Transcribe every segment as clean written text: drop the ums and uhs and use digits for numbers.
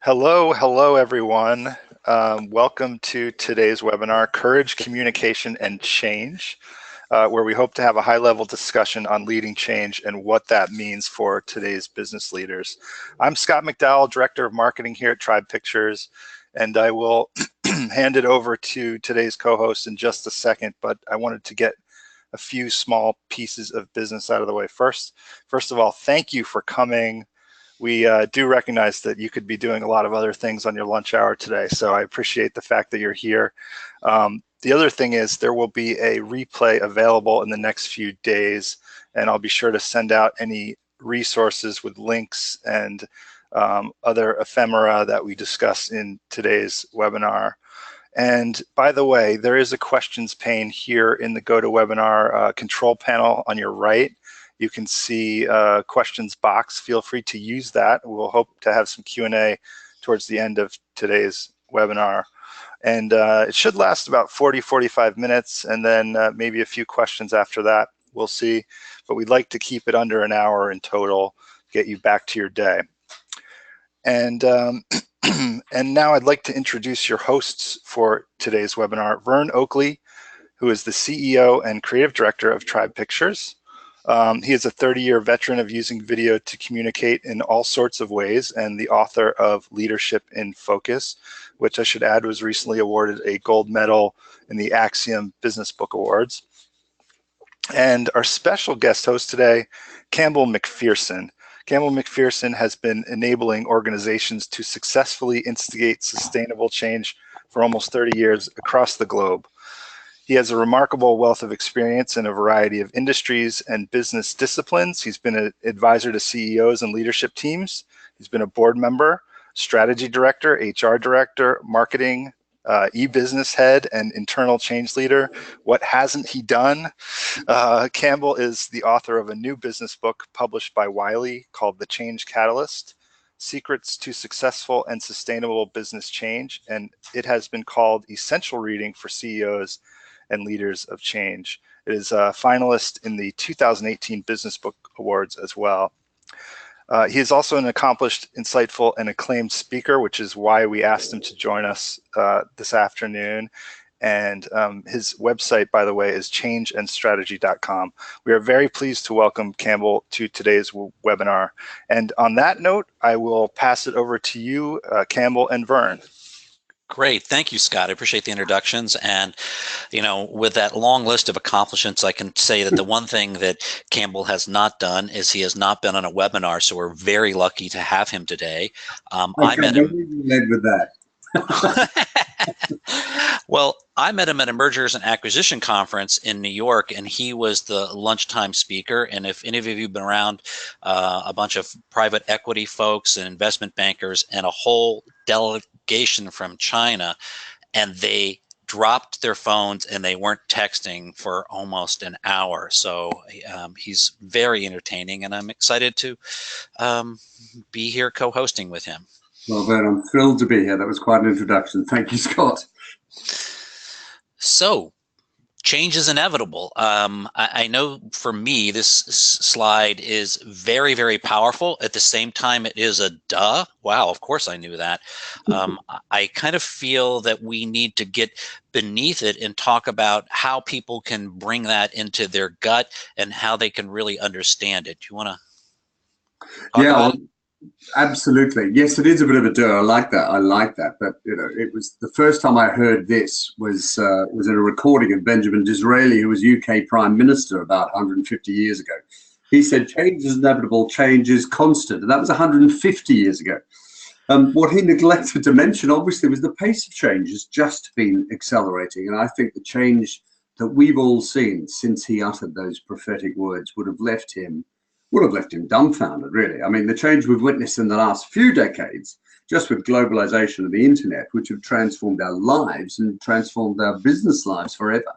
Hello everyone. Welcome to today's webinar, Courage, Communication, and Change, where we hope to have a high-level discussion on leading change and what that means for today's business leaders. I'm Scott McDowell, Director of Marketing here at Tribe Pictures, and I will hand it over to today's co-host in just a second, but I wanted to get a few small pieces of business out of the way first. First of all, thank you for coming. We do recognize that you could be doing a lot of other things on your lunch hour today, so I appreciate the fact that you're here. The other thing is there will be a replay available in the next few days, and I'll be sure to send out any resources with links and other ephemera that we discuss in today's webinar. And by the way, there is a questions pane here in the GoToWebinar control panel on your right. You can see a questions box. Feel free to use that. We'll hope to have some Q&A towards the end of today's webinar. And it should last about 40-45 minutes, and then maybe a few questions after that. We'll see. But we'd like to keep it under an hour in total, get you back to your day. And, and now I'd like to introduce your hosts for today's webinar, Vern Oakley, who is the CEO and Creative Director of Tribe Pictures. He is a 30-year veteran of using video to communicate in all sorts of ways and the author of Leadership in Focus, which I should add was recently awarded a gold medal in the Axiom Business Book Awards. And our special guest host today, Campbell Macpherson. Campbell Macpherson has been enabling organizations to successfully instigate sustainable change for almost 30 years across the globe. He has a remarkable wealth of experience in a variety of industries and business disciplines. He's been an advisor to CEOs and leadership teams. He's been a board member, strategy director, HR director, marketing, e-business head, and internal change leader. What hasn't he done? Campbell is the author of a new business book published by Wiley called The Change Catalyst: Secrets to Successful and Sustainable Business Change, and it has been called essential reading for CEOs and leaders of change. It is a finalist in the 2018 Business Book Awards as well. He is also an accomplished, insightful, and acclaimed speaker, which is why we asked him to join us this afternoon. And his website, by the way, is changeandstrategy.com. We are very pleased to welcome Campbell to today's webinar. And on that note, I will pass it over to you, Campbell and Vern. Great. Thank you, Scott. I appreciate the introductions. And, you know, with that long list of accomplishments, I can say that the one thing that Campbell has not done is he has not been on a webinar. So we're very lucky to have him today. I met him. Led with that. Well, I met him at a mergers and acquisition conference in New York, and he was the lunchtime speaker. And if any of you have been around a bunch of private equity folks and investment bankers and a whole delegation from China, and they dropped their phones and they weren't texting for almost an hour. So he's very entertaining, and I'm excited to be here co-hosting with him. Well, Ben, I'm thrilled to be here. That was quite an introduction. Thank you, Scott. So, change is inevitable. I know for me, this slide is very, very powerful. At the same time, it is a duh. Wow, of course I knew that. I kind of feel that we need to get beneath it and talk about how people can bring that into their gut and how they can really understand it. Do you want to talk about it? Absolutely. Yes, it is a bit of a duh. I like that. I like that. But you know, it was the first time I heard this was in a recording of Benjamin Disraeli, who was UK Prime Minister about 150 years ago. He said, "Change is inevitable. Change is constant," and that was 150 years ago. What he neglected to mention, obviously, was the pace of change has just been accelerating, and I think the change that we've all seen since he uttered those prophetic words would have left him dumbfounded, really. I mean, the change we've witnessed in the last few decades, just with globalization and the internet, which have transformed our lives and transformed our business lives forever.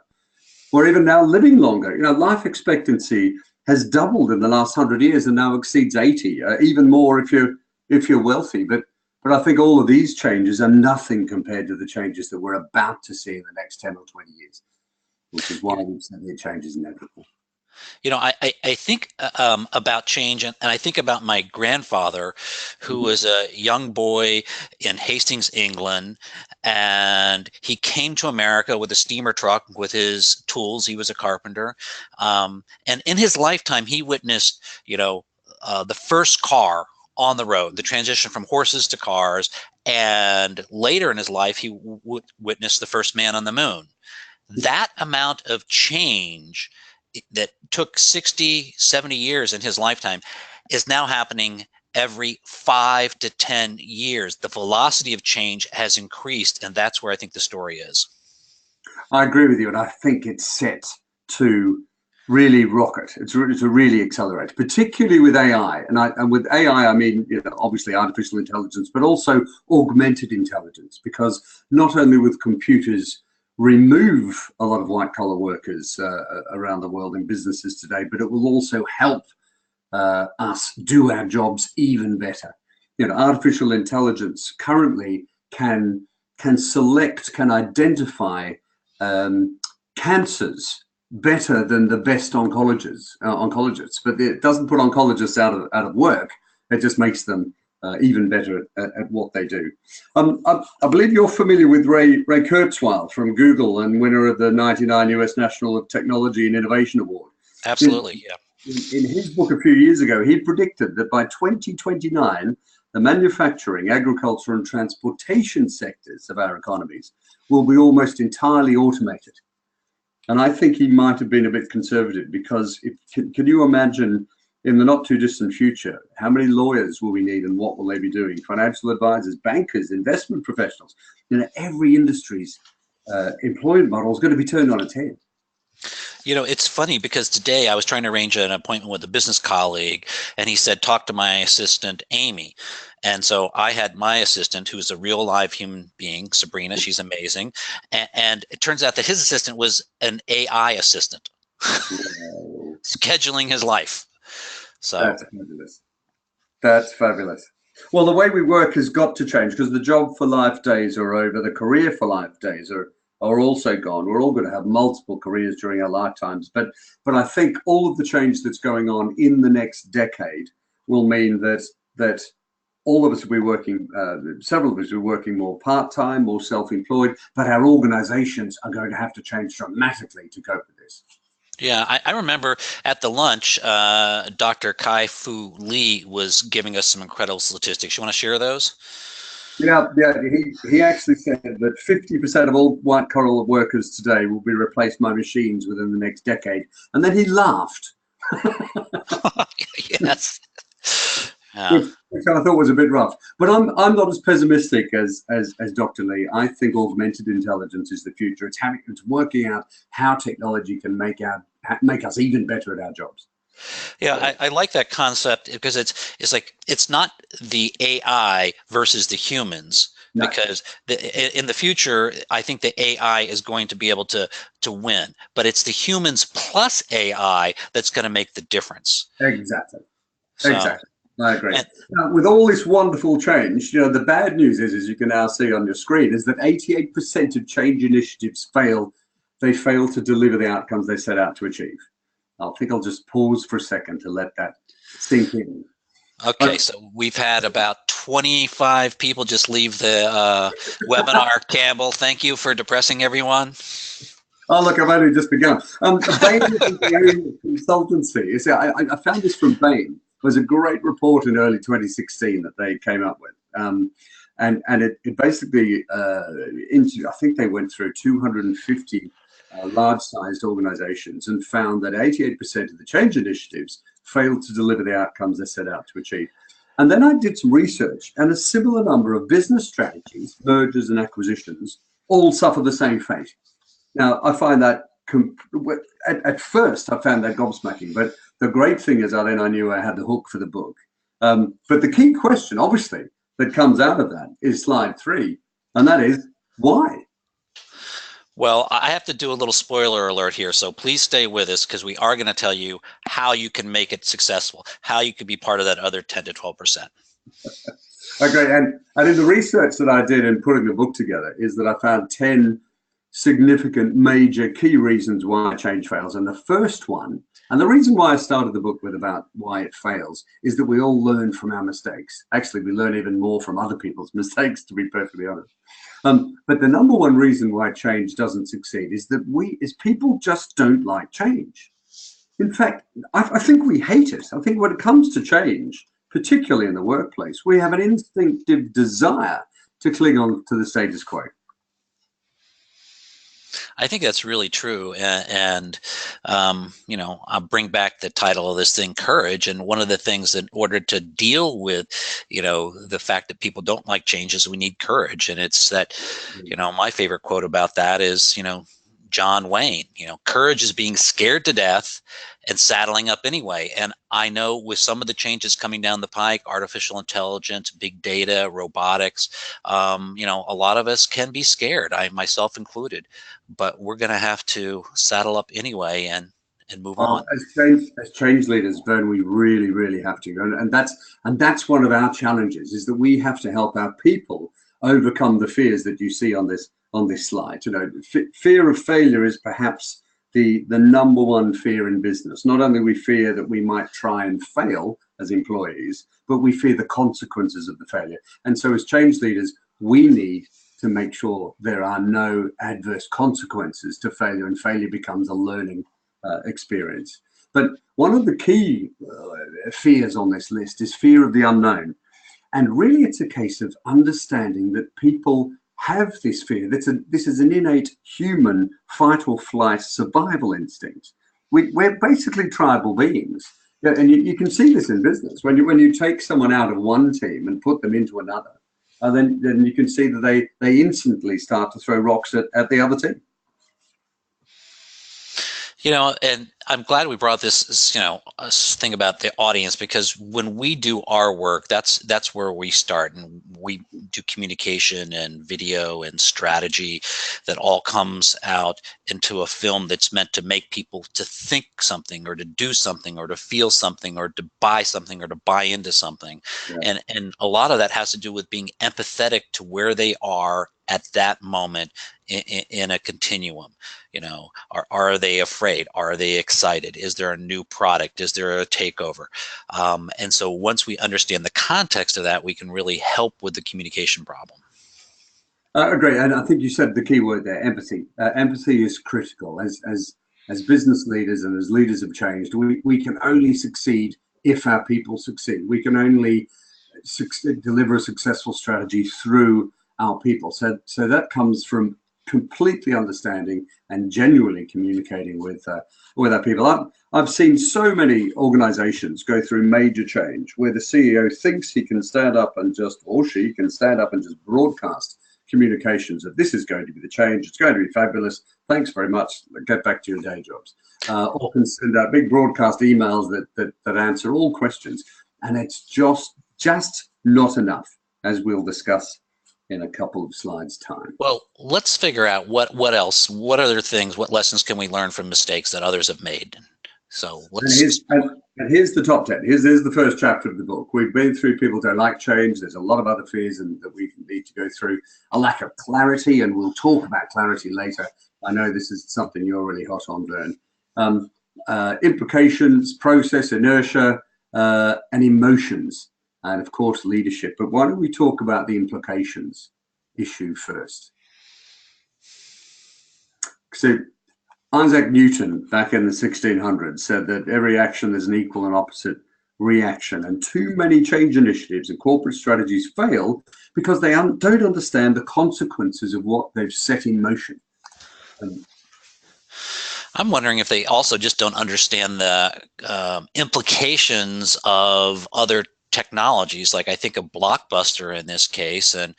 We're even now living longer. You know, life expectancy has doubled in the last 100 years and now exceeds 80, even more if you're wealthy. But I think all of these changes are nothing compared to the changes that we're about to see in the next 10 or 20 years, which is why we've said the change is inevitable. You know, I think about change, and I think about my grandfather, who was a young boy in Hastings, England, and he came to America with a steamer truck with his tools. He was a carpenter, and in his lifetime, he witnessed, the first car on the road, the transition from horses to cars, and later in his life, he witnessed the first man on the moon. That amount of change that took 60, 70 years in his lifetime is now happening every 5 to 10 years. The velocity of change has increased, and that's where I think the story is. I agree with you, and I think it's set to really rocket. It's to really accelerate, particularly with AI. And with AI, I mean, obviously artificial intelligence, but also augmented intelligence, because not only with computers remove a lot of white-collar workers around the world in businesses today, but it will also help us do our jobs even better. Artificial intelligence currently can identify cancers better than the best oncologists, but it doesn't put oncologists out of work. It just makes them even better at what they do. I believe you're familiar with Ray Kurzweil from Google and winner of the '99 US National Technology and Innovation Award. Absolutely, yeah. In his book a few years ago, he predicted that by 2029, the manufacturing, agriculture, and transportation sectors of our economies will be almost entirely automated. And I think he might have been a bit conservative, because can you imagine in the not too distant future, how many lawyers will we need and what will they be doing? Financial advisors, bankers, investment professionals. Every industry's employment model is going to be turned on its head. It's funny because today I was trying to arrange an appointment with a business colleague, and he said, talk to my assistant, Amy. And so I had my assistant, who's a real live human being, Sabrina. She's amazing. And it turns out that his assistant was an AI assistant, scheduling his life. So that's fabulous. That's fabulous. Well, the way we work has got to change, because the job for life days are over. The career for life days are also gone. We're all going to have multiple careers during our lifetimes. But I think all of the change that's going on in the next decade will mean that all of us will be working, several of us will be working more part-time, more self-employed, but our organizations are going to have to change dramatically to cope with this. Yeah, I remember at the lunch, Dr. Kai-Fu Lee was giving us some incredible statistics. You want to share those? Yeah. He actually said that 50% of all white-collar workers today will be replaced by machines within the next decade, and then he laughed. Yes. Which I thought was a bit rough, but I'm not as pessimistic as Dr. Lee. I think augmented intelligence is the future. It's working out how technology can make us even better at our jobs. Yeah, I like that concept, because it's not the AI versus the humans. No. Because in the future, I think the AI is going to be able to win, but it's the humans plus AI that's going to make the difference. Exactly. Exactly. I agree. Now, with all this wonderful change, the bad news is, as you can now see on your screen, is that 88% of change initiatives fail. They fail to deliver the outcomes they set out to achieve. I think I'll just pause for a second to let that sink in. Okay, so we've had about 25 people just leave the webinar. Campbell, thank you for depressing everyone. Oh, look, I've only just begun. Bain is the own consultancy. You see, I found this from Bain. It was a great report in early 2016 that they came up with. And it basically, I think they went through 250 large-sized organizations and found that 88% of the change initiatives failed to deliver the outcomes they set out to achieve. And then I did some research, and a similar number of business strategies, mergers and acquisitions, all suffer the same fate. Now, I find that, at first, I found that gobsmacking, but the great thing is I knew I had the hook for the book. But the key question, obviously, that comes out of that is slide 3, and that is, why? Well, I have to do a little spoiler alert here, so please stay with us, because we are going to tell you how you can make it successful, how you can be part of that other 10 to 12%. Okay, and in the research that I did in putting the book together is that I found 10 significant major key reasons why change fails. And the first one And the reason why I started the book with about why it fails is that we all learn from our mistakes. Actually, we learn even more from other people's mistakes, to be perfectly honest. But the number one reason why change doesn't succeed is that people just don't like change. In fact, I think we hate it. I think when it comes to change, particularly in the workplace, we have an instinctive desire to cling on to the status quo. I think that's really true. And you know, I'll bring back the title of this thing, Courage. And one of the things that in order to deal with, you know, the fact that people don't like changes, we need courage. And it's that, you know, my favorite quote about that is, you know, John Wayne, you know, courage is being scared to death and saddling up anyway. And I know with some of the changes coming down the pike, artificial intelligence, big data, robotics, you know, a lot of us can be scared, I myself included, but we're going to have to saddle up anyway and move on. As change leaders, Vern, we really, really have to. And that's one of our challenges, is that we have to help our people overcome the fears that you see on this slide. You know, fear of failure is perhaps the number one fear in business. Not only we fear that we might try and fail as employees, but we fear the consequences of the failure. And so as change leaders, we need to make sure there are no adverse consequences to failure, and failure becomes a learning experience. But one of the key fears on this list is fear of the unknown. And really, it's a case of understanding that people have this fear. This is an innate human fight or flight survival instinct. We're basically tribal beings. And you can see this in business. When you take someone out of one team and put them into another, then you can see that they instantly start to throw rocks at the other team. You know, and I'm glad we brought this, you know, thing about the audience, because when we do our work, that's where we start, and we do communication and video and strategy that all comes out into a film that's meant to make people to think something or to do something or to feel something or to buy something or to buy into something. Yeah. And a lot of that has to do with being empathetic to where they are at that moment in a continuum. You know, are they afraid? Are they excited? Is there a new product? Is there a takeover? And so once we understand the context of that, we can really help with the communication problem. Great, and I think you said the key word there, empathy. Empathy is critical. As business leaders and as leaders of change, we can only succeed if our people succeed. We can only deliver a successful strategy through our people. So that comes from completely understanding and genuinely communicating with our people. I've seen so many organizations go through major change where the CEO thinks he can stand up and just, or she can stand up and just broadcast communications of this is going to be the change, it's going to be fabulous, thanks very much, get back to your day jobs. Or can send out big broadcast emails that answer all questions. And it's just not enough, as we'll discuss in a couple of slides' time. Well, let's figure out what else, what other things, what lessons can we learn from mistakes that others have made? So let's. And here's the top 10. Here's the first chapter of the book. We've been through people don't like change. There's a lot of other fears that we need to go through. A lack of clarity, and we'll talk about clarity later. I know this is something you're really hot on, Vern. Implications, process, inertia, and emotions. And of course, leadership. But why don't we talk about the implications issue first? So Isaac Newton, back in the 1600s, said that every action is an equal and opposite reaction. And too many change initiatives and corporate strategies fail because they don't understand the consequences of what they've set in motion. I'm wondering if they also just don't understand the implications of other technologies. Like I think of Blockbuster in this case, and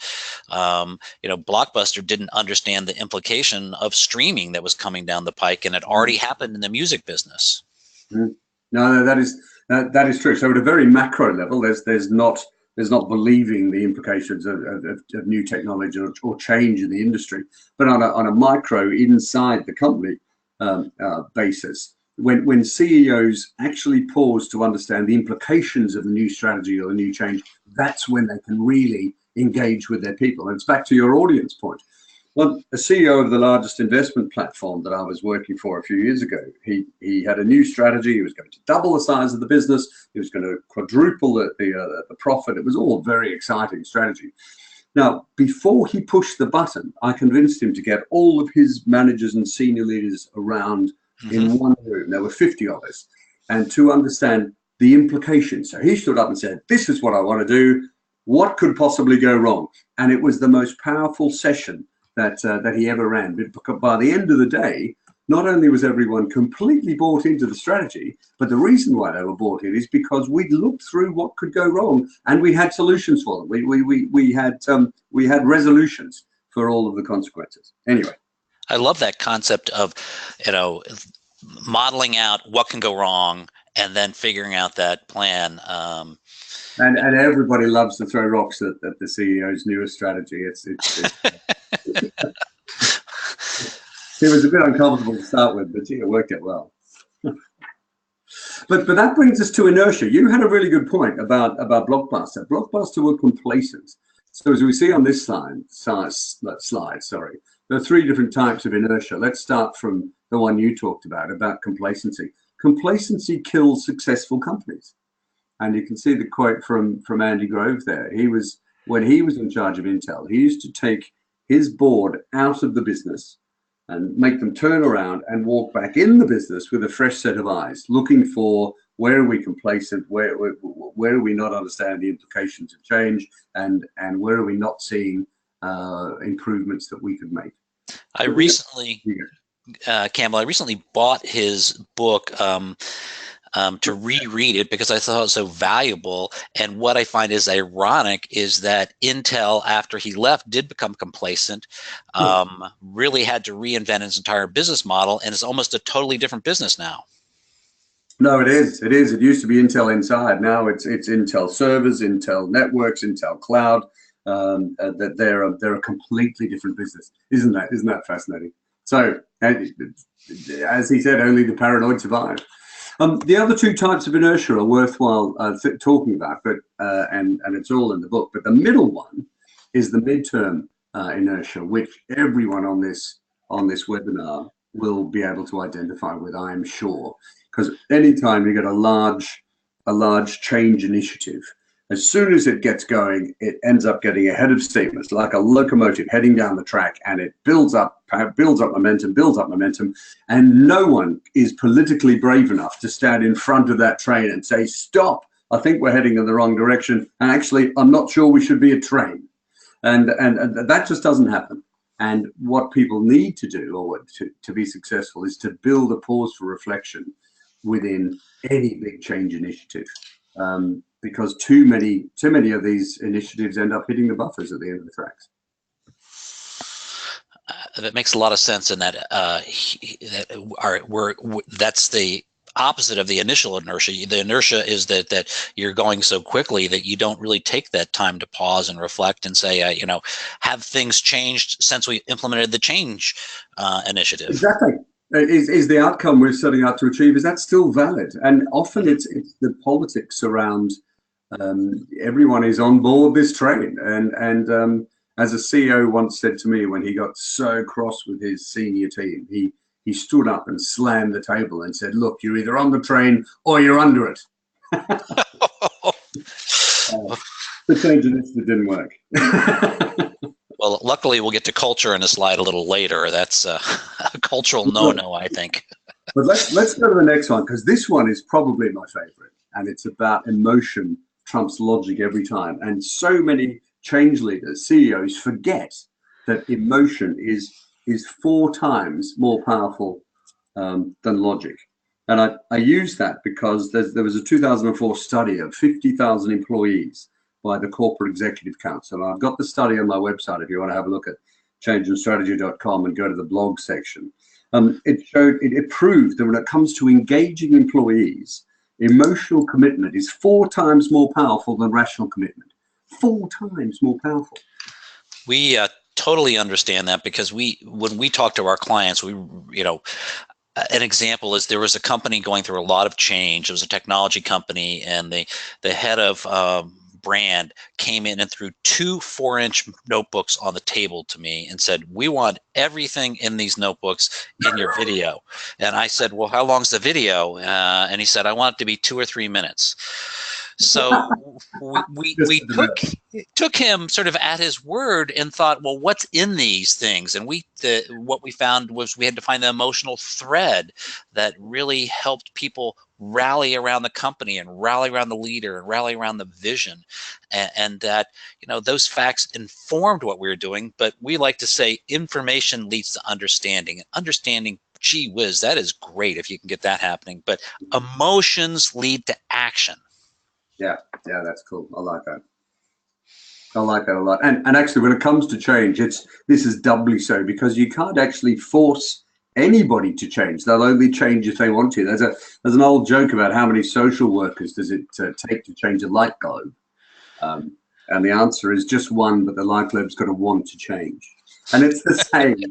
you know, Blockbuster didn't understand the implication of streaming that was coming down the pike, and it already happened in the music business. No, that is true. So at a very macro level, there's not believing the implications of new technology or change in the industry, but on a micro inside the company basis. When CEOs actually pause to understand the implications of the new strategy or the new change, that's when they can really engage with their people. And it's back to your audience point. Well, a CEO of the largest investment platform that I was working for a few years ago, he had a new strategy. He was going to double the size of the business. He was going to quadruple the profit. It was all a very exciting strategy. Now, before he pushed the button, I convinced him to get all of his managers and senior leaders around in one room. There were 50 of us, and to understand the implications. So he stood up and said, "This is what I want to do. What could possibly go wrong?" And it was the most powerful session that he ever ran. But by the end of the day, not only was everyone completely bought into the strategy, but the reason why they were bought in is because we looked through what could go wrong and we had solutions for them. We had resolutions for all of the consequences. Anyway, I love that concept of, modeling out what can go wrong and then figuring out that plan. And everybody loves to throw rocks at the CEO's newest strategy. It was a bit uncomfortable to start with, but it worked out well. But that brings us to inertia. You had a really good point about Blockbuster. Blockbuster were complacent. So as we see on this slide, there are three different types of inertia. Let's start from the one you talked about complacency. Complacency kills successful companies. And you can see the quote from Andy Grove there. When he was in charge of Intel, he used to take his board out of the business and make them turn around and walk back in the business with a fresh set of eyes, looking for where are we complacent, where are we not understanding the implications of change, and where are we not seeing improvements that we could make. Campbell, I recently bought his book to reread it because I thought it was so valuable. And what I find is ironic is that Intel, after he left, did become complacent, really had to reinvent his entire business model, and it's almost a totally different business now. No, it is. It used to be Intel Inside. Now it's Intel servers, Intel networks, Intel cloud. That they're a completely different business. Isn't that fascinating? So, as he said, only the paranoid survive. The other two types of inertia are worthwhile talking about, but and it's all in the book. But the middle one is the midterm inertia, which everyone on this webinar will be able to identify with, I am sure, because anytime you get a large change initiative, as soon as it gets going, it ends up getting ahead of steam. It's like a locomotive heading down the track, and it builds up momentum, and no one is politically brave enough to stand in front of that train and say, "Stop, I think we're heading in the wrong direction, and actually, I'm not sure we should be a train." And that just doesn't happen. And what people need to do, or to be successful, is to build a pause for reflection within any big change initiative. Because too many of these initiatives end up hitting the buffers at the end of the tracks. That makes a lot of sense in that that's the opposite of the initial inertia. The inertia is that you're going so quickly that you don't really take that time to pause and reflect and say, have things changed since we implemented the change initiative? Exactly. Is the outcome we're setting out to achieve, is that still valid? And often it's the politics around everyone is on board this train. And as a CEO once said to me when he got so cross with his senior team, he stood up and slammed the table and said, "Look, you're either on the train or you're under it." The change initiative didn't work. Well, luckily, we'll get to culture in a slide a little later. That's a cultural no-no, I think. But let's go to the next one, because this one is probably my favorite, and it's about emotion trumps logic every time. And so many change leaders, CEOs, forget that emotion is 4 times more powerful than logic. And I use that because there was a 2004 study of 50,000 employees by the Corporate Executive Council. And I've got the study on my website if you want to have a look at changeandstrategy.com and go to the blog section. It proved that when it comes to engaging employees, emotional commitment is 4 times more powerful than rational commitment. 4 times more powerful. We totally understand that, because when we talk to our clients, an example is there was a company going through a lot of change. It was a technology company, and the head of brand came in and threw 2 4-inch notebooks on the table to me and said, "We want everything in these notebooks in your video." And I said, "Well, how long's the video?" And he said, "I want it to be 2 or 3 minutes." So we took him sort of at his word and thought, well, what's in these things? And what we found was we had to find the emotional thread that really helped people rally around the company and rally around the leader and rally around the vision, and that, you know, those facts informed what we were doing. But we like to say information leads to understanding, and understanding, gee whiz, that is great if you can get that happening, but emotions lead to action. Yeah, that's cool. I like that. I like that a lot. And actually, when it comes to change, this is doubly so, because you can't actually force anybody to change. They'll only change if they want to. There's an old joke about how many social workers does it take to change a light globe, and the answer is just one, but the light globe's got to want to change. And it's the same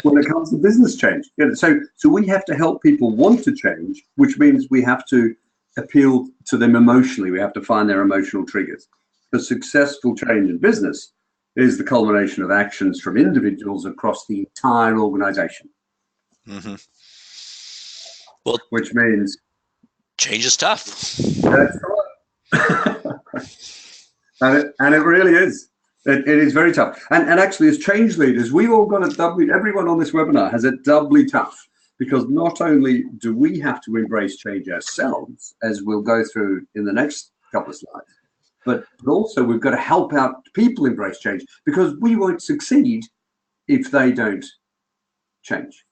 when it comes to business change. You know, so we have to help people want to change, which means we have to appeal to them emotionally. We have to find their emotional triggers. Because successful change in business is the culmination of actions from individuals across the entire organization. Mm-hmm. Well, which means change is tough. That's right. and it really is. It is very tough. And actually, as change leaders, we've all got it doubly. Everyone on this webinar has it doubly tough, because not only do we have to embrace change ourselves, as we'll go through in the next couple of slides, but also we've got to help out people embrace change, because we won't succeed if they don't change.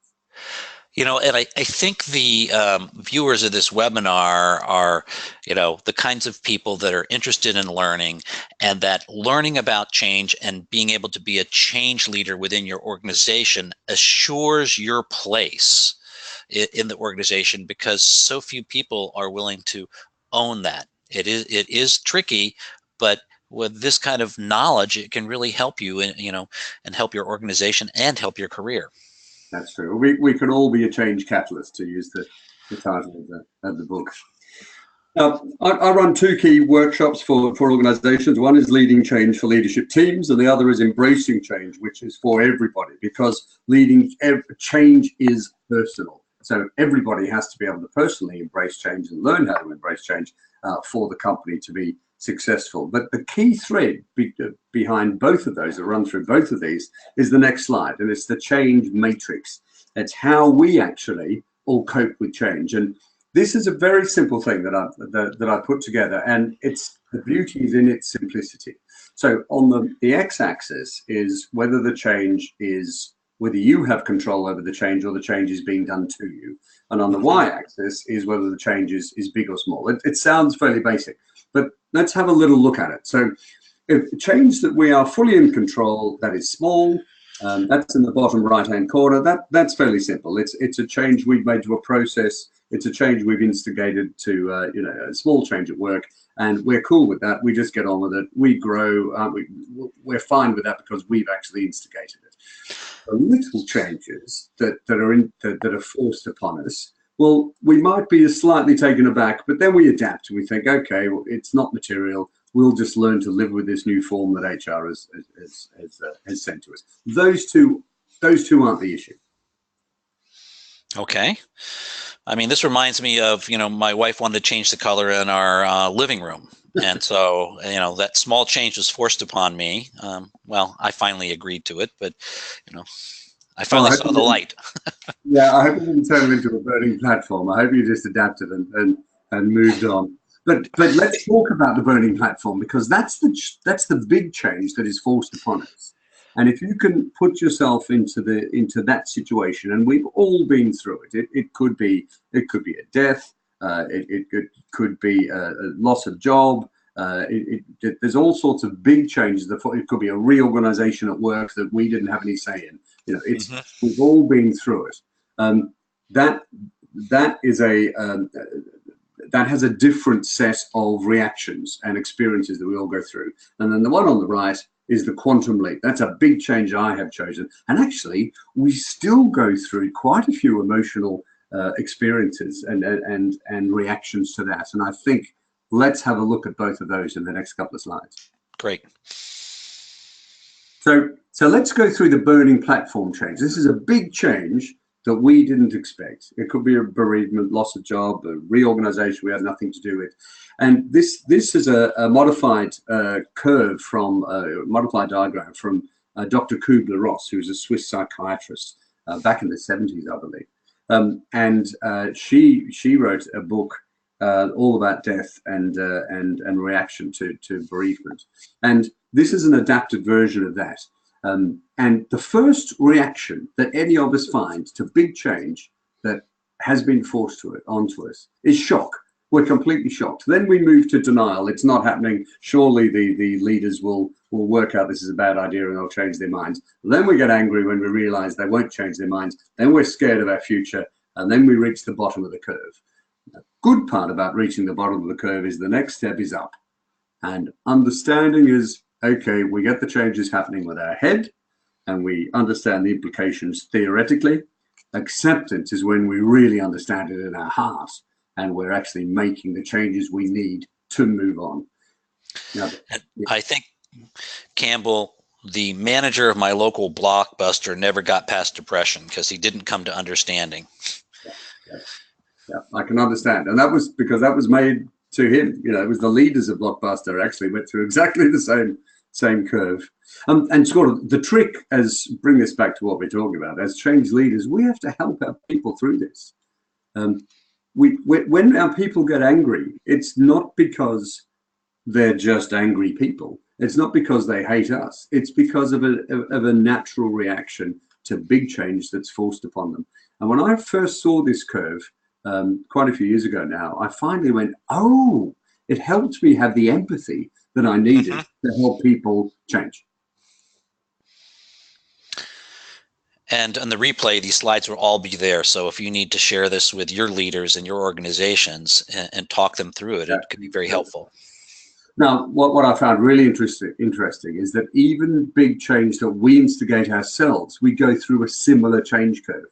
You know, and I think the viewers of this webinar are, you know, the kinds of people that are interested in learning, and that learning about change and being able to be a change leader within your organization assures your place in the organization, because so few people are willing to own that. It is tricky, but with this kind of knowledge, it can really help you, you know, and help your organization and help your career. That's true. We can all be a change catalyst, to use the title of the book. I run 2 key workshops for organizations. One is leading change for leadership teams, and the other is embracing change, which is for everybody, because change is personal. So everybody has to be able to personally embrace change and learn how to embrace change for the company to be successful. But the key thread behind both of those, that run through both of these, is the next slide, and it's the change matrix. It's how we actually all cope with change. And this is a very simple thing that I put together, and the beauty is in its simplicity. So on the x-axis is whether you have control over the change, or the change is being done to you. And on the y-axis is whether the change is big or small. It sounds fairly basic, but let's have a little look at it. So if change that we are fully in control, that is small, that's in the bottom right-hand corner. That's fairly simple. It's a change we've made to a process. It's a change we've instigated to, you know, a small change at work, and we're cool with that. We just get on with it. We grow, aren't we? We're fine with that because we've actually instigated it. The little changes that are forced upon us, well, we might be slightly taken aback, but then we adapt and we think, okay, well, it's not material. We'll just learn to live with this new form that HR has sent to us. Those two aren't the issue. Okay. I mean, this reminds me of, you know, my wife wanted to change the color in our living room. And so, you know, that small change was forced upon me. Well, I finally agreed to it, but, you know, I finally saw the light. Yeah, I hope you didn't turn it into a burning platform. I hope you just adapted and moved on. But let's talk about the burning platform, because that's the big change that is forced upon us. And if you can put yourself into that situation, and we've all been through it. It could be a death. It could be a loss of job. There's all sorts of big changes. It could be a reorganization at work that we didn't have any say in. You know, we've all been through it. That has a different set of reactions and experiences that we all go through. And then the one on the right is the quantum leap. That's a big change I have chosen. And actually, we still go through quite a few emotional experiences and reactions to that. And I think let's have a look at both of those in the next couple of slides. Great. So let's go through the burning platform change. This is a big change that we didn't expect. It could be a bereavement, loss of job, a reorganization we had nothing to do with. And this is a modified curve from a modified diagram from Dr. Kubler-Ross, who was a Swiss psychiatrist back in the 70s, I believe. She wrote a book all about death and reaction to bereavement. And this is an adapted version of that. And the first reaction that any of us find to big change that has been forced onto us is shock. We're completely shocked. Then we move to denial. It's not happening. Surely the leaders will work out this is a bad idea and they'll change their minds. Then we get angry when we realize they won't change their minds. Then we're scared of our future. And then we reach the bottom of the curve. The good part about reaching the bottom of the curve is the next step is up. And understanding is, okay, we get the changes happening with our head and we understand the implications theoretically. Acceptance is when we really understand it in our heart and we're actually making the changes we need to move on. Now, I think, Campbell, the manager of my local Blockbuster never got past depression because he didn't come to understanding. Yeah, I can understand. And that was because that was made to him. You know, it was the leaders of Blockbuster actually went through exactly the same curve. And sort of the trick, as bring this back to what we're talking about, as change leaders, we have to help our people through this. When our people get angry, it's not because they're just angry people. It's not because they hate us. It's because of a natural reaction to big change that's forced upon them. And when I first saw this curve quite a few years ago now, I finally went, oh, it helped me have the empathy that I needed to help people change. And on the replay, these slides will all be there. So if you need to share this with your leaders and your organizations and talk them through it, it could be very helpful. Now, what I found really interesting is that even big change that we instigate ourselves, we go through a similar change curve.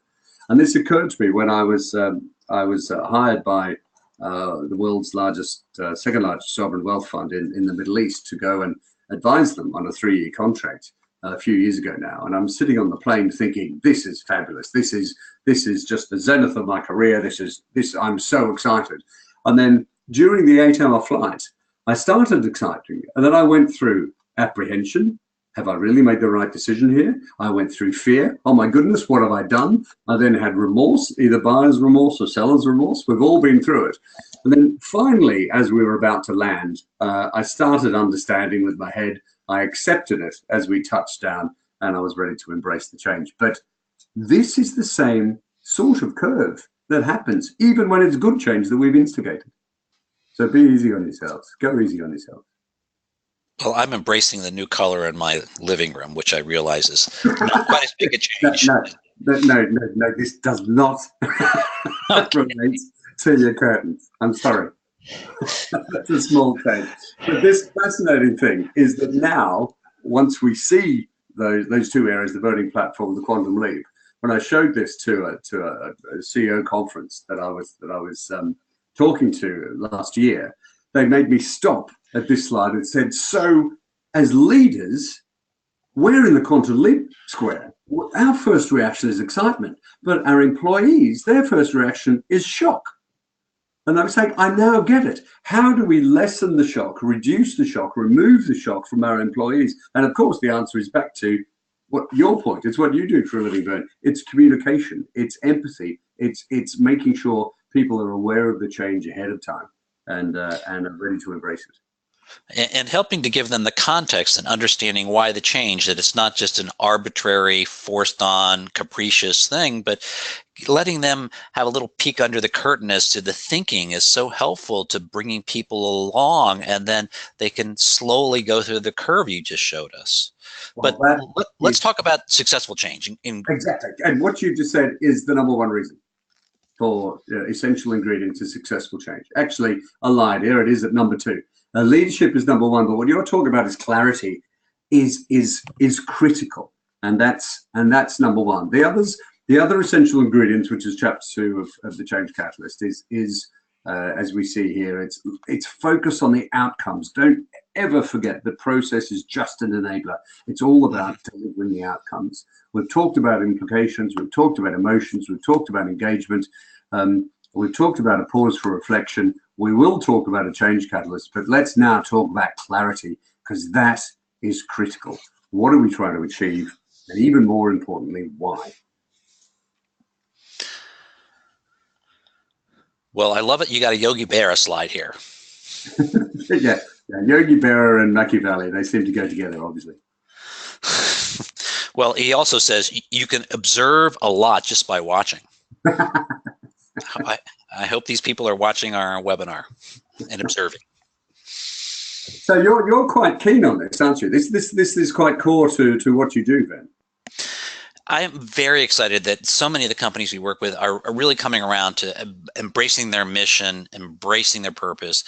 And this occurred to me when I was hired by the world's largest, second largest sovereign wealth fund in the Middle East to go and advise them on a 3-year contract a few years ago now. And I'm sitting on the plane thinking, this is fabulous. This is just the zenith of my career. I'm so excited. And then during the 8-hour flight, I started exciting, and then I went through apprehension. Have I really made the right decision here? I went through fear. Oh my goodness, what have I done? I then had remorse, either buyer's remorse or seller's remorse. We've all been through it. And then finally, as we were about to land, I started understanding with my head. I accepted it as we touched down, and I was ready to embrace the change. But this is the same sort of curve that happens, even when it's good change that we've instigated. So be easy on yourselves. Go easy on yourselves. Well, I'm embracing the new color in my living room, which I realize is not quite as big a change. No, this does not relate to your curtains. I'm sorry. That's a small change. But this fascinating thing is that now, once we see those two areas, the burning platform, the quantum leap, when I showed this to a CEO conference that I was talking to last year, they made me stop at this slide and said, so as leaders, we're in the quantum leap square. Our first reaction is excitement, but our employees, their first reaction is shock. And I was saying, I now get it. How do we lessen the shock, reduce the shock, remove the shock from our employees? And of course, the answer is back to what your point. It's what you do for a living, Vern. It's communication. It's empathy. It's making sure people are aware of the change ahead of time and are ready to embrace it. And helping to give them the context and understanding why the change, that it's not just an arbitrary, forced on, capricious thing, but letting them have a little peek under the curtain as to the thinking is so helpful to bringing people along, and then they can slowly go through the curve you just showed us. Well, but let's talk about successful change. Exactly. And what you just said is the number one reason for essential ingredient to successful change. Actually, I lied. Here it is at number 2. Leadership is number 1, but what you're talking about is clarity is critical, and that's number 1. The other essential ingredient, which is chapter 2 of the Change Catalyst, is as we see here. It's focused on the outcomes. Don't ever forget the process is just an enabler. It's all about delivering the outcomes. We've talked about implications, we've talked about emotions, we've talked about engagement, we've talked about a pause for reflection. We will talk about a change catalyst, but let's now talk about clarity, because that is critical. What are we trying to achieve? And even more importantly, why? Well, I love it. You got a Yogi Berra slide here. yeah, Yogi Berra and Machiavelli, they seem to go together, obviously. Well, he also says you can observe a lot just by watching. I hope these people are watching our webinar and observing. So you're quite keen on this, aren't you? This is quite core to what you do, Ben. I am very excited that so many of the companies we work with are really coming around to embracing their mission, embracing their purpose,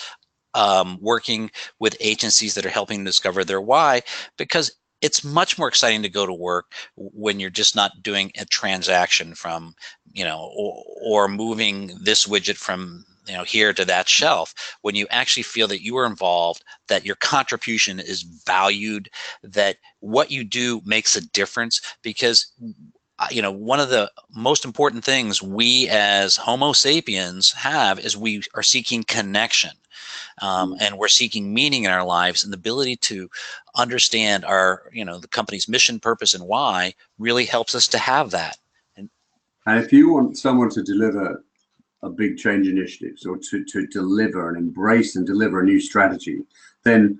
working with agencies that are helping them discover their why, because it's much more exciting to go to work when you're just not doing a transaction from, or moving this widget from, here to that shelf. When you actually feel that you are involved, that your contribution is valued, that what you do makes a difference, because one of the most important things we as Homo sapiens have is we are seeking connection. And we're seeking meaning in our lives, and the ability to understand our, the company's mission, purpose, and why really helps us to have that. And if you want someone to deliver a big change initiatives, or to deliver and embrace and deliver a new strategy, then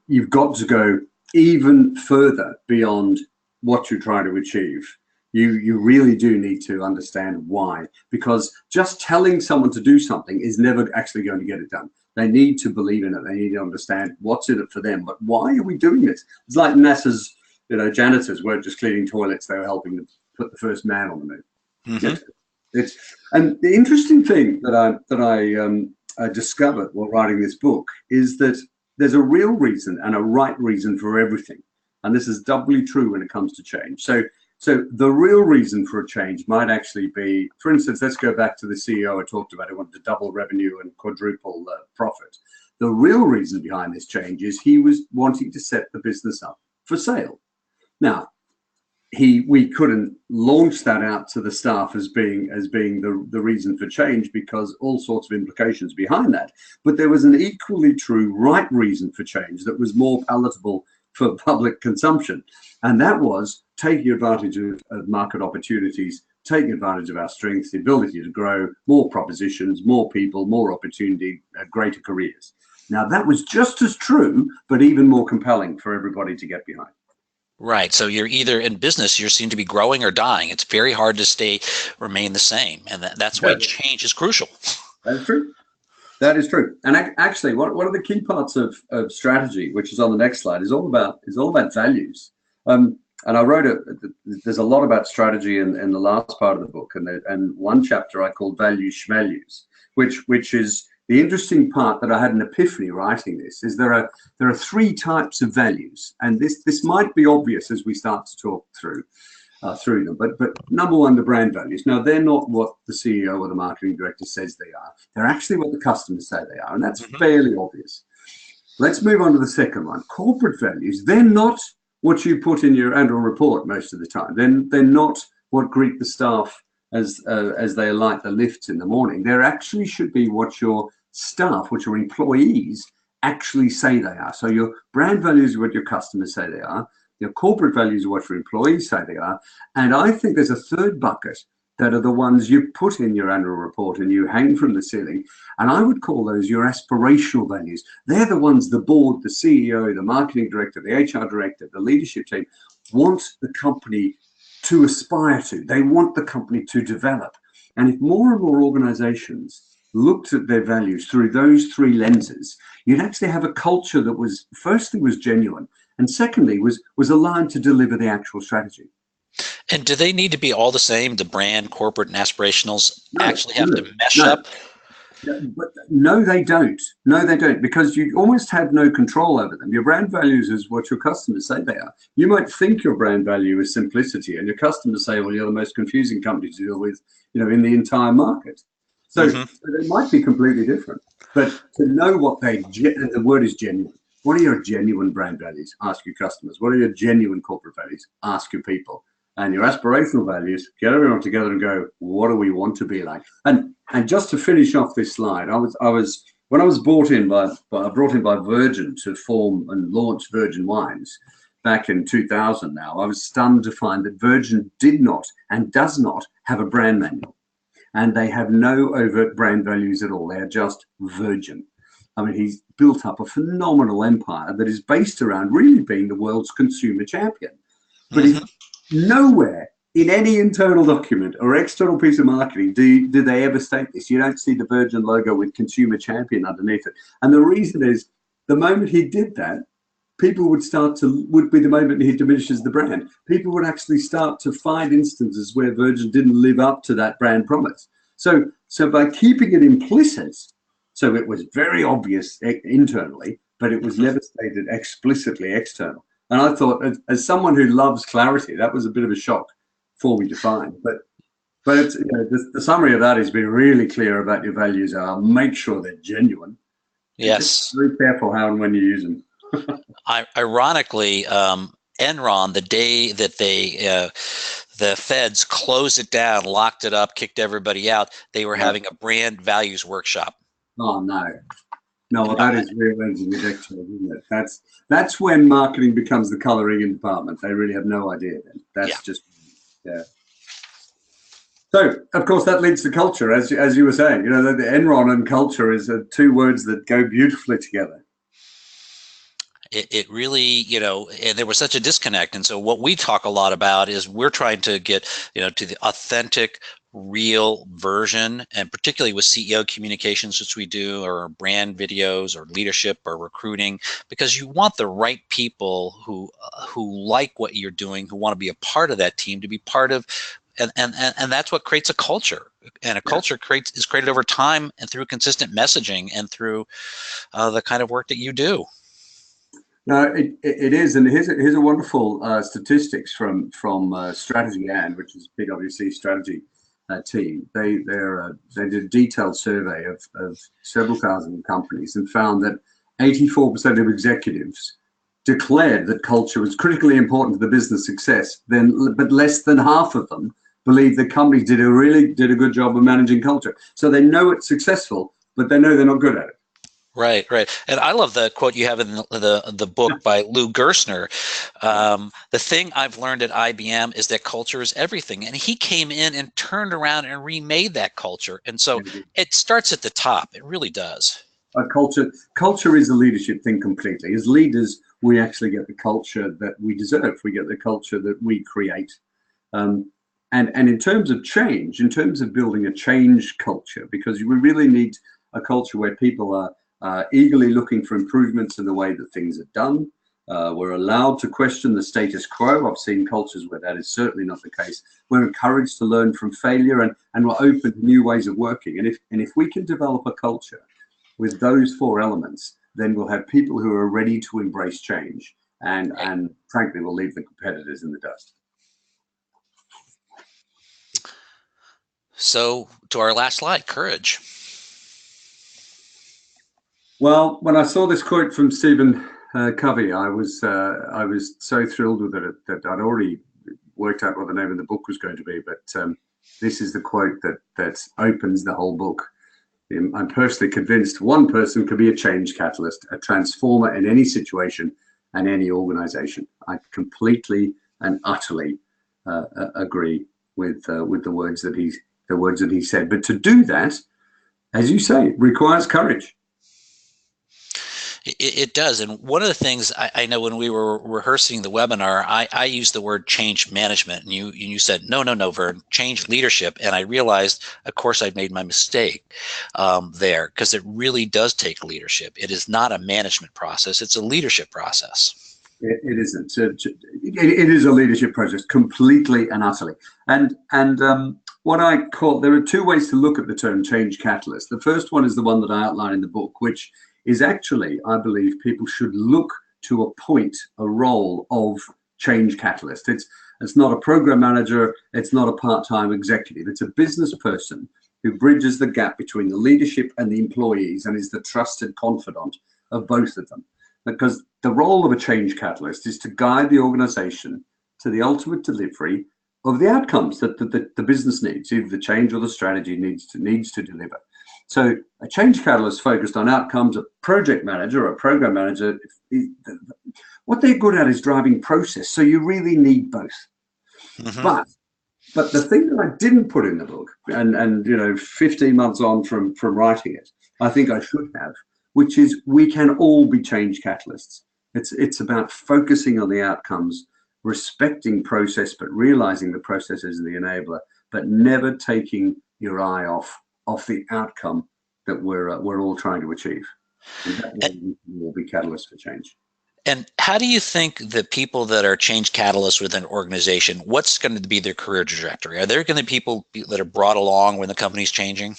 you've got to go even further beyond what you're trying to achieve. You really do need to understand why, because just telling someone to do something is never actually going to get it done. They need to believe in it. They need to understand what's in it for them. But why are we doing this? It's like NASA's, janitors weren't just cleaning toilets; they were helping to put the first man on the moon. Mm-hmm. And the interesting thing that I discovered while writing this book is that there's a real reason and a right reason for everything, and this is doubly true when it comes to change. So the real reason for a change might actually be, for instance, let's go back to the CEO I talked about who wanted to double revenue and quadruple profit. The real reason behind this change is he was wanting to set the business up for sale. Now, we couldn't launch that out to the staff as being the reason for change, because all sorts of implications behind that. But there was an equally true right reason for change that was more palatable for public consumption, and that was taking advantage of market opportunities, taking advantage of our strengths, the ability to grow, more propositions, more people, more opportunity, greater careers. Now, that was just as true, but even more compelling for everybody to get behind. Right. So you're either in business, you seem to be growing or dying. It's very hard to remain the same. And that's why change is crucial. That's true. That is true. And actually, one of the key parts of strategy, which is on the next slide, is all about values. And I wrote there's a lot about strategy in the last part of the book, and one chapter I called Values Schvalues, which is the interesting part that I had an epiphany writing this, is there are three types of values, and this might be obvious as we start to talk through them, but number one, the brand values. Now, they're not what the CEO or the marketing director says they are. They're actually what the customers say they are, and that's fairly obvious. Let's move on to the second one, corporate values. They're not what you put in your annual report most of the time. They're not what greet the staff as they light the lifts in the morning. There actually should be what your staff, what your employees actually say they are. So your brand values are what your customers say they are. Your corporate values are what your employees say they are. And I think there's a third bucket that are the ones you put in your annual report and you hang from the ceiling. And I would call those your aspirational values. They're the ones the board, the CEO, the marketing director, the HR director, the leadership team want the company to aspire to. They want the company to develop. And if more and more organizations looked at their values through those three lenses, you'd actually have a culture that was, firstly, was genuine, and secondly, was aligned to deliver the actual strategy. And do they need to be all the same? The brand, corporate, and aspirationals actually have to mesh up? But no, they don't. No, they don't, because you almost have no control over them. Your brand values is what your customers say they are. You might think your brand value is simplicity, and your customers say, well, you're the most confusing company to deal with, in the entire market. So they might be completely different, but to know what and the word is genuine. What are your genuine brand values? Ask your customers. What are your genuine corporate values? Ask your people. And your aspirational values, get everyone together and go, what do we want to be like? And just to finish off this slide, when I was brought in by Virgin to form and launch Virgin Wines back in 2000 now, I was stunned to find that Virgin did not and does not have a brand manual. And they have no overt brand values at all. They are just Virgin. I mean, he's built up a phenomenal empire that is based around really being the world's consumer champion. But nowhere in any internal document or external piece of marketing do they ever state this. You don't see the Virgin logo with consumer champion underneath it. And the reason is, the moment he did that, people would be the moment he diminishes the brand. People would actually start to find instances where Virgin didn't live up to that brand promise. So by keeping it implicit, so it was very obvious internally, but it was never stated explicitly external. And I thought, as someone who loves clarity, that was a bit of a shock for me to find. But it's, the summary of that is be really clear about your values. Make sure they're genuine. Yes. Just be careful how and when you use them. Ironically, Enron, the day that the feds closed it down, locked it up, kicked everybody out, they were having a brand values workshop. Oh, no. No, well, that is rearranging the deck chair, isn't it? That's when marketing becomes the coloring department. They really have no idea then. That's just, So, of course, that leads to culture, as you were saying. The Enron and culture is two words that go beautifully together. It really, and there was such a disconnect. And so what we talk a lot about is we're trying to get, to the authentic, real version, and particularly with CEO communications, which we do, or brand videos or leadership or recruiting, because you want the right people who like what you're doing, who want to be a part of that team, to be part of, and that's what creates a culture. And a culture is created over time and through consistent messaging and through the kind of work that you do. No, it is, and here's a wonderful statistics from Strategy which is PwC strategy team. They did a detailed survey of several thousand companies and found that 84% of executives declared that culture was critically important to the business success. But less than half of them believe the company did a good job of managing culture. So they know it's successful, but they know they're not good at it. Right. And I love the quote you have in the book by Lou Gerstner. The thing I've learned at IBM is that culture is everything. And he came in and turned around and remade that culture. And so it starts at the top. It really does. Culture is a leadership thing completely. As leaders, we actually get the culture that we deserve. We get the culture that we create. And in terms of change, in terms of building a change culture, because we really need a culture where people are eagerly looking for improvements in the way that things are done. We're allowed to question the status quo. I've seen cultures where that is certainly not the case. We're encouraged to learn from failure, and we're open to new ways of working. And if we can develop a culture with those four elements, then we'll have people who are ready to embrace change, and frankly, we'll leave the competitors in the dust. So to our last slide, courage. Well, when I saw this quote from Stephen Covey, I was so thrilled with it that I'd already worked out what the name of the book was going to be. But this is the quote that opens the whole book. I'm personally convinced one person could be a change catalyst, a transformer in any situation and any organization. I completely and utterly agree with the words that he said. But to do that, as you say, requires courage. It does. And one of the things I know when we were rehearsing the webinar, I used the word change management, and you said, no, Vern, change leadership. And I realized, of course, I'd made my mistake there, because it really does take leadership. It is not a management process. It's a leadership process. It isn't. It is a leadership process, completely and utterly. And what I call, there are two ways to look at the term change catalyst. The first one is the one that I outline in the book, which is actually, I believe, people should look to appoint a role of change catalyst. It's not a program manager. It's not a part-time executive. It's a business person who bridges the gap between the leadership and the employees and is the trusted confidant of both of them. Because the role of a change catalyst is to guide the organization to the ultimate delivery of the outcomes that the business needs, either the change or the strategy needs to deliver. So a change catalyst focused on outcomes, a project manager or a program manager, what they're good at is driving process. So you really need both. Mm-hmm. But the thing that I didn't put in the book, and 15 months on from writing it, I think I should have, which is we can all be change catalysts. It's about focusing on the outcomes, respecting process, but realizing the process is the enabler, but never taking your eye off the outcome that we're all trying to achieve. And that way we will be catalysts for change. And how do you think that people that are change catalysts within an organization, what's going to be their career trajectory? Are there going to be people that are brought along when the company's changing?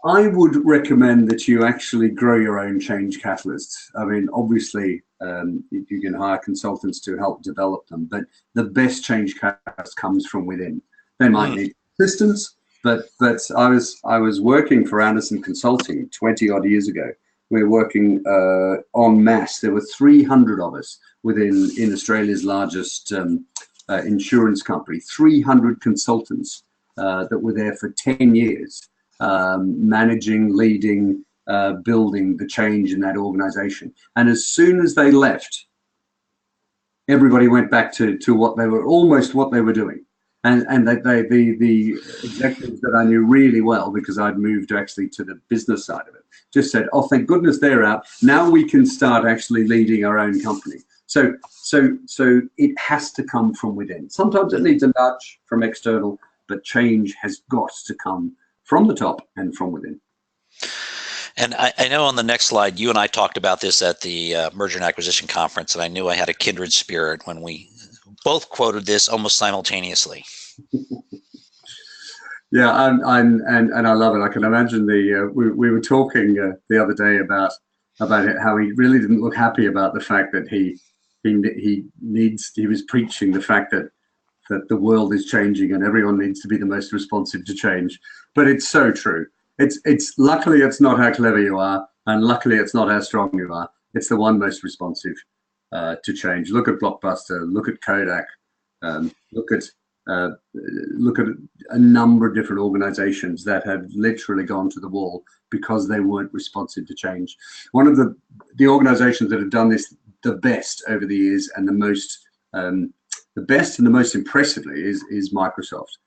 I would recommend that you actually grow your own change catalysts. I mean, obviously, you can hire consultants to help develop them, but the best change catalyst comes from within. They might need assistance, but I was working for Anderson Consulting 20 odd years ago. We were working en masse. There were 300 of us in Australia's largest insurance company, 300 consultants that were there for 10 years. Managing, leading, building the change in that organization. And as soon as they left, everybody went back to what they were doing. And the executives that I knew really well, because I'd moved actually to the business side of it, just said, oh, thank goodness they're out. Now we can start actually leading our own company. So it has to come from within. Sometimes it needs a nudge from external, but change has got to come from the top and from within. And I know on the next slide, you and I talked about this at the Merger and Acquisition Conference, and I knew I had a kindred spirit when we both quoted this almost simultaneously. Yeah, and I love it. I can imagine we were talking the other day about it, how he really didn't look happy about the fact that he was preaching the fact that the world is changing and everyone needs to be the most responsive to change. But it's so true. It's luckily it's not how clever you are, and luckily it's not how strong you are. It's the one most responsive to change. Look at Blockbuster. Look at Kodak. Look at a number of different organizations that have literally gone to the wall because they weren't responsive to change. One of the organizations that have done this the best over the years and the best and the most impressively is Microsoft.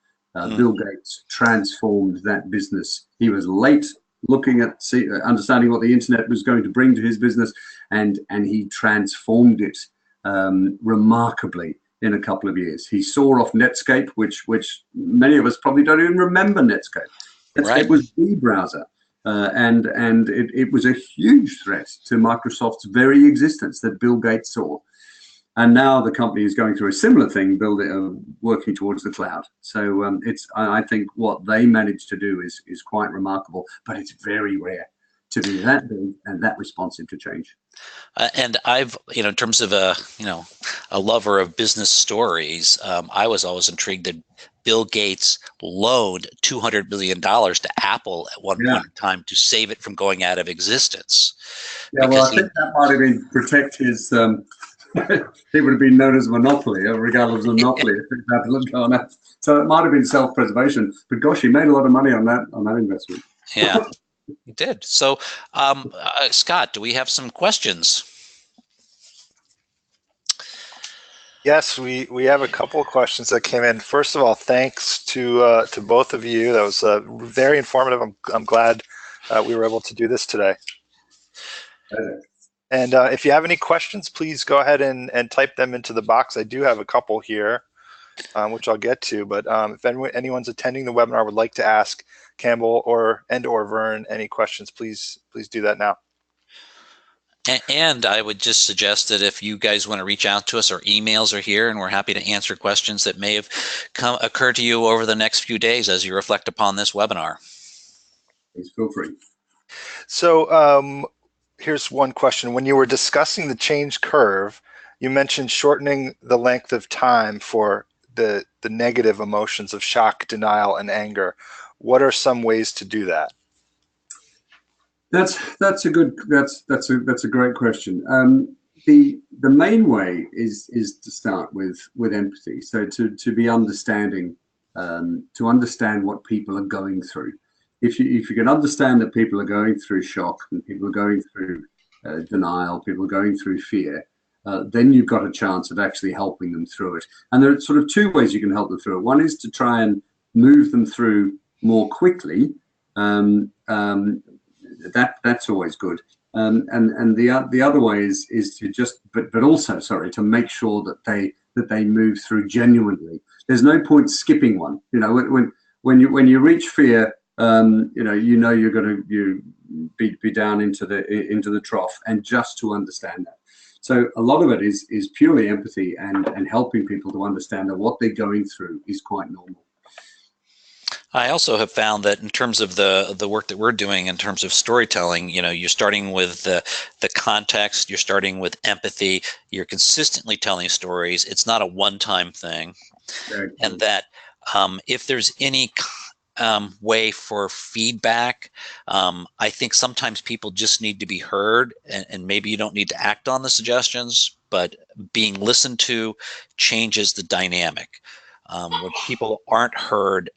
Bill Gates transformed that business. He was late looking at understanding what the internet was going to bring to his business, and he transformed it remarkably in a couple of years. He saw off Netscape, which many of us probably don't even remember Netscape. Netscape was the browser, and it was a huge threat to Microsoft's very existence that Bill Gates saw. And now the company is going through a similar thing, working towards the cloud. So I think what they managed to do is quite remarkable, but it's very rare to be that big and that responsive to change. And I've, in terms of a lover of business stories, I was always intrigued that Bill Gates loaned $200 billion to Apple at one point in time to save it from going out of existence. Yeah, well, I think that might have been protect his. He would have been known as a monopoly, regardless of monopoly, if it had gone out. So it might have been self-preservation. But gosh, he made a lot of money on that investment. Yeah, he did. So, Scott, do we have some questions? Yes, we have a couple of questions that came in. First of all, thanks to both of you. That was very informative. I'm glad we were able to do this today. And if you have any questions, please go ahead and type them into the box. I do have a couple here, which I'll get to. But if anyone's attending the webinar would like to ask Campbell or Vern any questions, please do that now. And I would just suggest that if you guys want to reach out to us, our emails are here, and we're happy to answer questions that may have occurred to you over the next few days as you reflect upon this webinar. Please feel free. So here's one question. When you were discussing the change curve, you mentioned shortening the length of time for the negative emotions of shock, denial, and anger. What are some ways to do that? That's a great question. The main way is to start with empathy. So to be understanding, to understand what people are going through. If you can understand that people are going through shock and people are going through denial, people are going through fear, then you've got a chance of actually helping them through it. And there are sort of two ways you can help them through it. One is to try and move them through more quickly. That's always good. And the other way is to just, but also, sorry, to make sure that they move through genuinely. There's no point skipping one. You know, when you reach fear, you're going to be down into the trough, and just to understand that. So a lot of it is purely empathy and helping people to understand that what they're going through is quite normal. I also have found that in terms of the work that we're doing in terms of storytelling, you're starting with the context, you're starting with empathy, you're consistently telling stories. It's not a one-time thing. Very and cool. That if there's any way for feedback, I think sometimes people just need to be heard, and maybe you don't need to act on the suggestions, but being listened to changes the dynamic. When people aren't heard,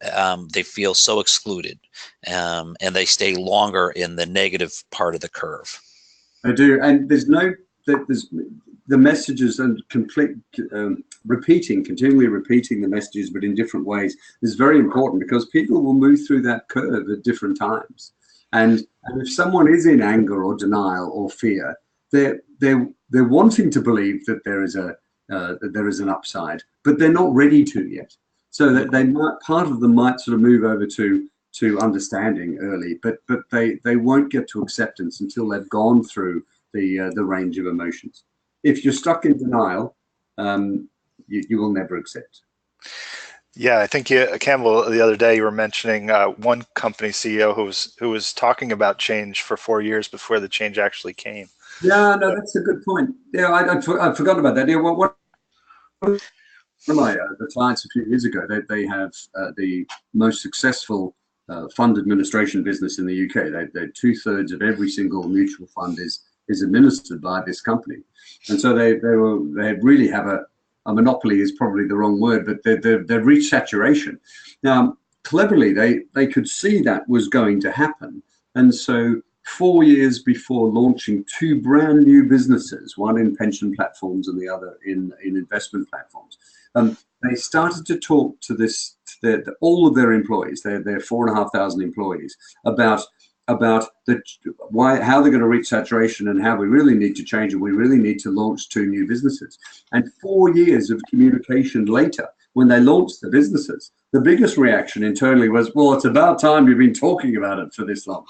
they feel so excluded, and they stay longer in the negative part of the curve. I do, and there's the messages and continually repeating the messages, but in different ways, is very important, because people will move through that curve at different times. And if someone is in anger or denial or fear, they're wanting to believe that there is an upside, but they're not ready to yet. So that part of them might sort of move over to understanding early, but they won't get to acceptance until they've gone through the range of emotions. If you're stuck in denial, you will never accept. Yeah, I think Campbell, the other day you were mentioning one company CEO who was talking about change for 4 years before the change actually came. Yeah, no, that's a good point. Yeah, I'd forgotten about that. Yeah, one of my the clients a few years ago, they have the most successful fund administration business in the UK. They 2/3 of every single mutual fund is administered by this company, and so they really have a monopoly is probably the wrong word, but they've reached saturation. Now, cleverly, they could see that was going to happen, and so 4 years before launching 2 brand new businesses, one in pension platforms and the other in investment platforms, they started to talk to all of their employees, their 4,500 employees, about how they're going to reach saturation and how we really need to change, and we really need to launch 2 new businesses. And 4 years of communication later, when they launched the businesses, the biggest reaction internally was, well, it's about time you've been talking about it for this long.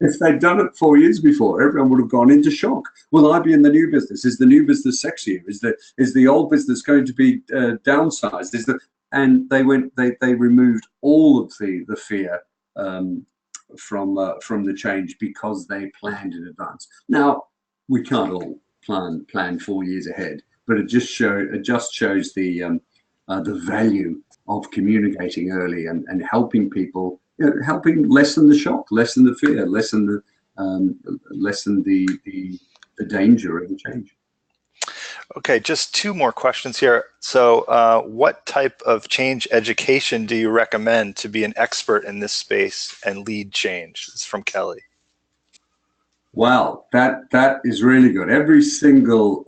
If they'd done it 4 years before, everyone would have gone into shock. Will I be in the new business? Is the new business sexier? Is the old business going to be downsized? And they removed all of the fear from the change, because they planned in advance. Now, we can't all plan 4 years ahead, but it just shows the value of communicating early and helping people. Helping lessen the shock, lessen the fear, lessen the danger of the change. Okay, just 2 more questions here. So what type of change education do you recommend to be an expert in this space and lead change? It's from Kelly. Wow, that is really good. Every single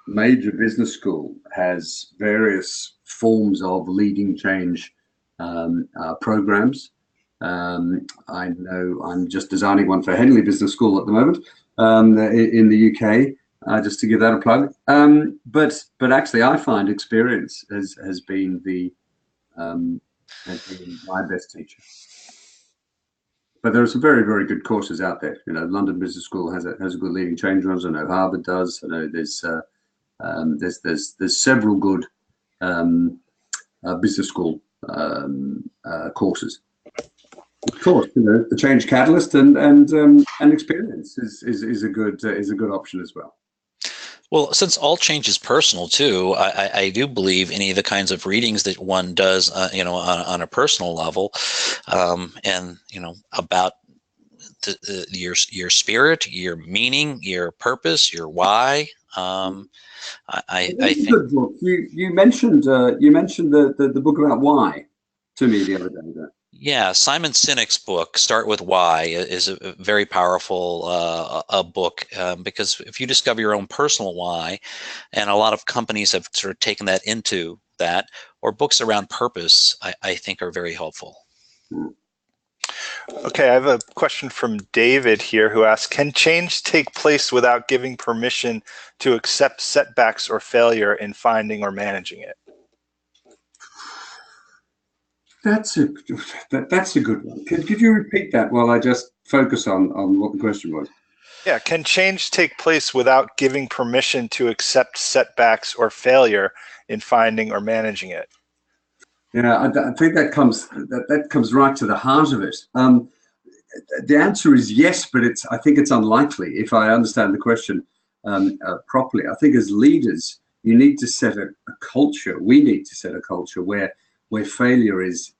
major business school has various forms of leading change programs. I know I'm just designing one for Henley Business School at the moment in the UK, just to give that a plug. But actually, I find experience has been my best teacher. But there are some very, very good courses out there. London Business School has a good leading change runs. I know Harvard does. I know there's several good business school courses. Of course, the change catalyst and experience is a good option as well. Well, since all change is personal too, I do believe any of the kinds of readings that one does, on a personal level, and about your spirit, your meaning, your purpose, your why. I That's a think. good book. You mentioned the book about why to me the other day. Yeah, Simon Sinek's book, Start With Why, is a very powerful a book, because if you discover your own personal why, and a lot of companies have sort of taken that into that, or books around purpose, I think are very helpful. Okay, I have a question from David here who asks, can change take place without giving permission to accept setbacks or failure in finding or managing it? That's a good one. Could you repeat that while I just focus on what the question was? Yeah, can change take place without giving permission to accept setbacks or failure in finding or managing it? Yeah, I think that comes right to the heart of it. The answer is yes, but I think it's unlikely if I understand the question properly. I think as leaders, you need to set a culture. We need to set a culture where failure is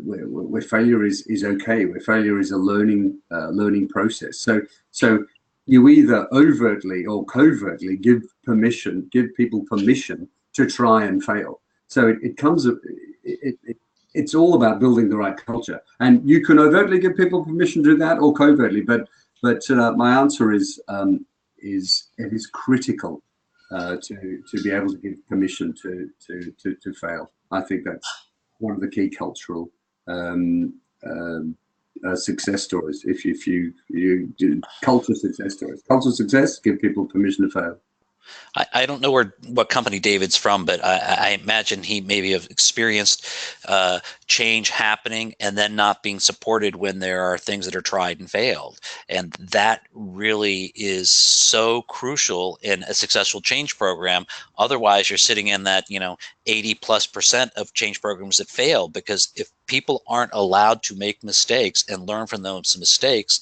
where failure is okay, where failure is a learning process. So you either overtly or covertly give people permission to try and fail. So it's all about building the right culture, and you can overtly give people permission to do that or covertly. But my answer is it is critical to be able to give permission to fail. I think that's one of the key cultural success stories. If you do cultural success, give people permission to fail. I don't know what company David's from, but I imagine he maybe have experienced change happening and then not being supported when there are things that are tried and failed. And that really is so crucial in a successful change program. Otherwise, you're sitting in that 80+% of change programs that fail, because if people aren't allowed to make mistakes and learn from those mistakes,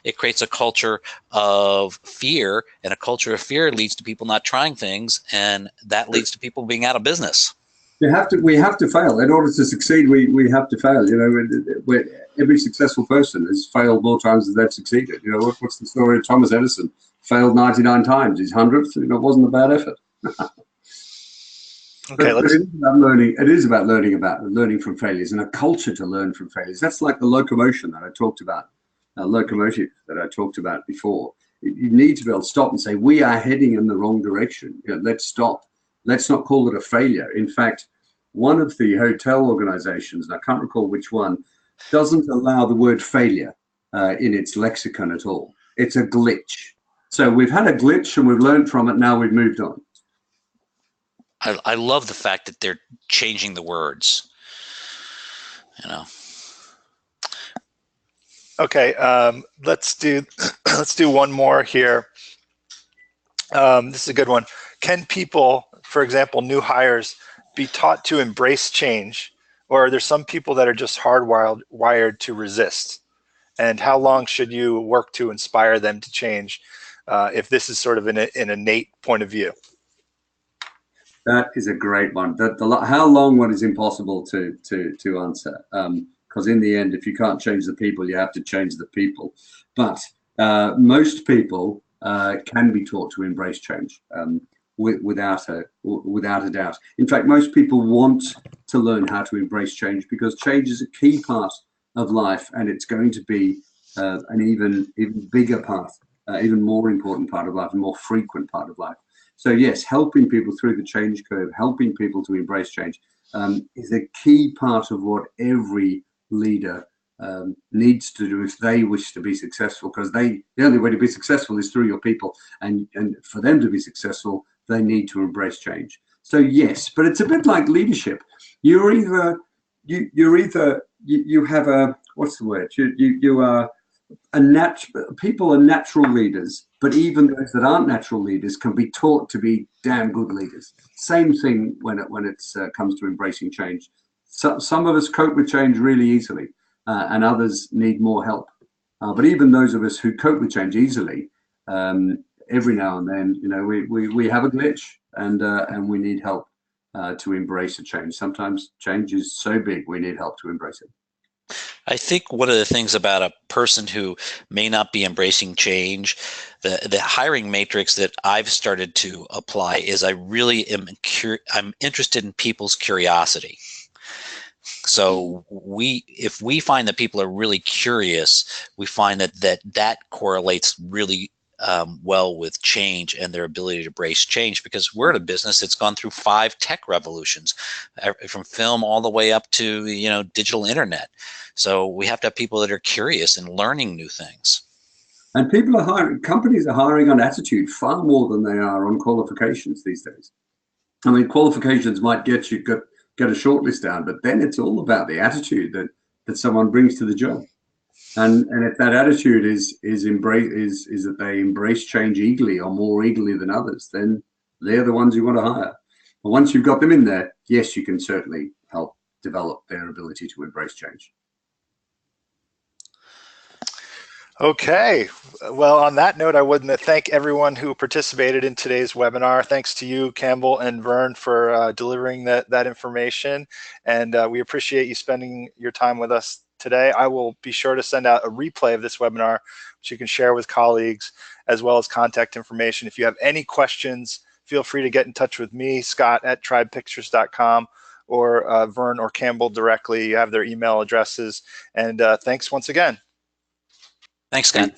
it creates a culture of fear, and a culture of fear leads to people not trying things, and that leads to people being out of business. We have to fail in order to succeed. We have to fail. Every successful person has failed more times than they've succeeded. What's the story of Thomas Edison? Failed 99 times. His 100th, it wasn't a bad effort. Okay, but it is about learning. It is about learning from failures, and a culture to learn from failures. That's like the locomotive that I talked about before. You need to be able to stop and say, we are heading in the wrong direction. Let's stop. Let's not call it a failure. In fact, one of the hotel organizations, and I can't recall which one, doesn't allow the word failure in its lexicon at all. It's a glitch. So we've had a glitch and we've learned from it. Now we've moved on. I love the fact that they're changing the words. Okay, let's do one more here. This is a good one. Can people, for example, new hires, be taught to embrace change, or are there some people that are just wired to resist? And how long should you work to inspire them to change, if this is sort of an innate point of view? That is a great one. How long one is impossible to answer, because in the end, if you can't change the people, you have to change the people. But most people can be taught to embrace change without a doubt. In fact, most people want to learn how to embrace change, because change is a key part of life, and it's going to be an even bigger part, even more important part of life, a more frequent part of life. So yes, helping people through the change curve, helping people to embrace change is a key part of what every leader needs to do if they wish to be successful, because the only way to be successful is through your people, and for them to be successful, they need to embrace change. So yes, but it's a bit like leadership. You have a, what's the word? You are people are natural leaders, but even those that aren't natural leaders can be taught to be damn good leaders. Same thing when it comes to embracing change. So, some of us cope with change really easily, and others need more help. But even those of us who cope with change easily every now and then, we have a glitch, and we need help to embrace a change. Sometimes change is so big, we need help to embrace it. I think one of the things about a person who may not be embracing change, the hiring matrix that I've started to apply is I really I'm interested in people's curiosity. So if we find that people are really curious, we find that correlates really well with change and their ability to embrace change, because we're in a business that's gone through 5 tech revolutions, from film all the way up to digital internet. So we have to have people that are curious and learning new things. And companies are hiring on attitude far more than they are on qualifications these days. I mean, qualifications might get a shortlist down, but then it's all about the attitude that someone brings to the job. And if that attitude is that they embrace change eagerly, or more eagerly than others, then they're the ones you want to hire. But once you've got them in there, yes, you can certainly help develop their ability to embrace change. Okay, well, on that note, I would thank everyone who participated in today's webinar. Thanks to you, Campbell and Vern, for delivering that information, and we appreciate you spending your time with us today. I will be sure to send out a replay of this webinar, which you can share with colleagues, as well as contact information. If you have any questions, feel free to get in touch with me, Scott@tribepictures.com, or Vern or Campbell directly. You have their email addresses, and thanks once again. Thanks, Scott.